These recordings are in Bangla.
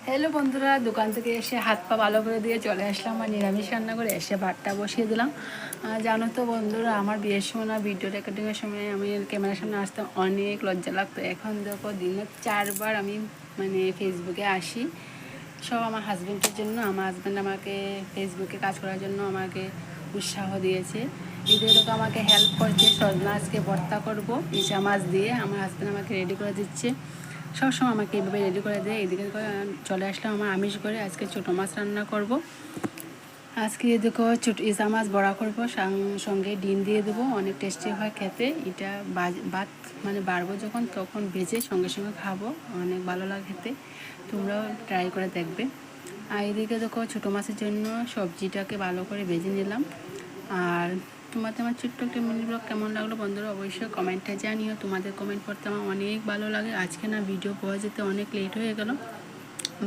হ্যালো বন্ধুরা, দোকান থেকে এসে হাত পা ভালো করে দিয়ে চলে আসলাম আর নিরামিষ রান্না করে এসে ভাতটা বসিয়ে দিলাম। জানো তো বন্ধুরা, আমার বিয়ের সময় না ভিডিও রেকর্ডিংয়ের সময় আমি ক্যামেরার সামনে আসতাম, অনেক লজ্জা লাগতো। এখন দেখো দিনে 4বার আমি ফেসবুকে আসি, সব আমার হাজব্যান্ডের জন্য। আমার হাজব্যান্ড আমাকে ফেসবুকে কাজ করার জন্য আমাকে উৎসাহ দিয়েছে। এদের দেখো আমাকে হেল্প করছে। সজনা আজকে ভর্তা করবো ইচা মাছ দিয়ে, আমার হাজব্যান্ড আমাকে রেডি করে দিচ্ছে। সবসময় আমাকে এইভাবে রেডি করে দেয়। এদিকে চলে আসলাম আমার আমিষ করে, আজকে ছোটো মাছ রান্না করব। আজকে দেখো ছোটো ইচা মাছ বড়া করবো, সঙ্গে ডিম দিয়ে দেবো, অনেক টেস্টি হয় খেতে। এটা ভাত বাড়বো যখন তখন ভেজে সঙ্গে সঙ্গে খাবো, অনেক ভালো লাগে খেতে। তোমরাও ট্রাই করে দেখবে। আর এদিকে দেখো ছোটো মাছের জন্য সবজিটাকে ভালো করে ভেজে নিলাম। আর তোমাদের আমার ছোট্ট একটা মিনি ব্লগ কেমন লাগলো বন্ধুরা অবশ্যই কমেন্টে জানিও। তোমাদের কমেন্ট পড়তে আমার অনেক ভালো লাগে। আজকে না ভিডিও ভয়েস দিতে অনেক লেট হয়ে গেল,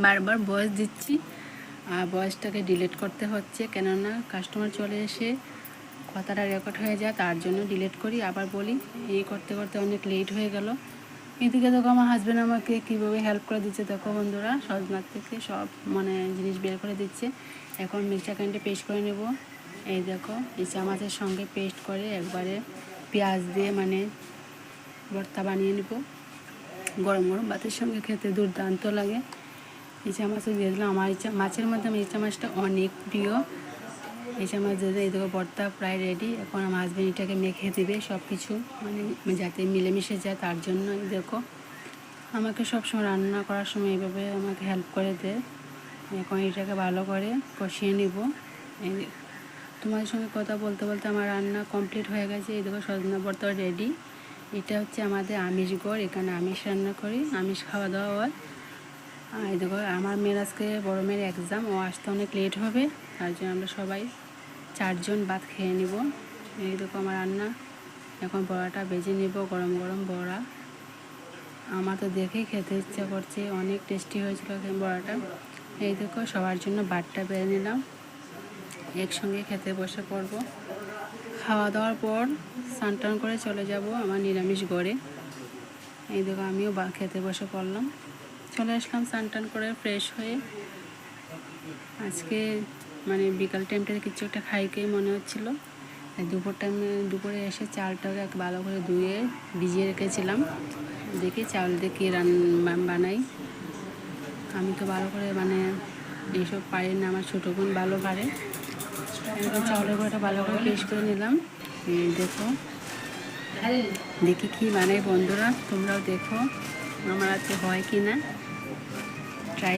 বারবার ভয়েস দিচ্ছি আর ভয়েসটাকে ডিলিট করতে হচ্ছে, কেননা কাস্টমার চলে এসে কথাটা রেকর্ড হয়ে যায়, তার জন্য ডিলিট করি আবার বলি। এই করতে করতে অনেক লেট হয়ে গেল। এদিকে দেখো আমার হাজব্যান্ড আমাকে কীভাবে হেল্প করে দিচ্ছে দেখো বন্ধুরা, সজনার থেকে সব জিনিস বের করে দিচ্ছে। এখন মিক্সার গ্রাইন্ডারে পেস্ট করে নেব। এই দেখো ইচা মাছের সঙ্গে পেস্ট করে একবারে পেঁয়াজ দিয়ে ভর্তা বানিয়ে নেব। গরম গরম ভাতের সঙ্গে খেতে দুর্দান্ত লাগে। ইচা মাছও দিয়ে দিলাম। আমার মাছের মধ্যে আমার ইচা মাছটা অনেক প্রিয়। ইচা মাছ দিয়ে এই দেখো ভর্তা প্রায় রেডি। এখন আমার হাজব্যান্ড এটাকে মেখে দেবে সব কিছু, যাতে মিলেমিশে যায়, তার জন্য দেখো আমাকে সবসময় রান্না করার সময় এইভাবে আমাকে হেল্প করে দেয়। এখন এটাকে ভালো করে কষিয়ে নেব। এই তোমাদের সঙ্গে কথা বলতে বলতে আমার রান্না কমপ্লিট হয়ে গেছে। এই দেখো সজনা ভর্তা রেডি। এটা হচ্ছে আমাদের আমিষ ঘর, এখানে আমিষ রান্না করি, আমিষ খাওয়া দাওয়া হয়। আর এই দেখো আমার মেয়ের আজকে বড় মেয়ের এক্সাম, ও আসতে অনেক লেট হবে, তার জন্য আমরা সবাই 4জন ভাত খেয়ে নেব। এই দেখো আমার রান্না। এখন বড়াটা ভেজে নেব, গরম গরম বড়া। আমার তো দেখেই খেতে ইচ্ছা করছে, অনেক টেস্টি হয়েছিল বড়াটা। এই দেখো সবার জন্য ভাতটা বেড়ে নিলাম, একসঙ্গে খেতে বসে পড়ব। খাওয়া দাওয়ার পর স্নান টান করে চলে যাব আমার নিরামিষ ঘরে। এই দেখো আমিও খেতে বসে পড়লাম, চলে আসলাম স্নান টান করে ফ্রেশ হয়ে। আজকে বিকাল টাইমটা কিছু একটা খাইকেই মনে হচ্ছিলো। দুপুরে এসে চালটাকে ভালো করে ধুয়ে ভিজিয়ে রেখেছিলাম, দেখি চাল দিয়ে কী বানাই। আমি তো ভালো করে এইসব পারি না, আমার ছোটো বোন ভালো পারে। চাউলের গুঁড়োটা ভালো করে পেস্ট করে নিলাম। দেখো দেখি কী বানাই বন্ধুরা, তোমরাও দেখো আমার আজকে হয় কি না।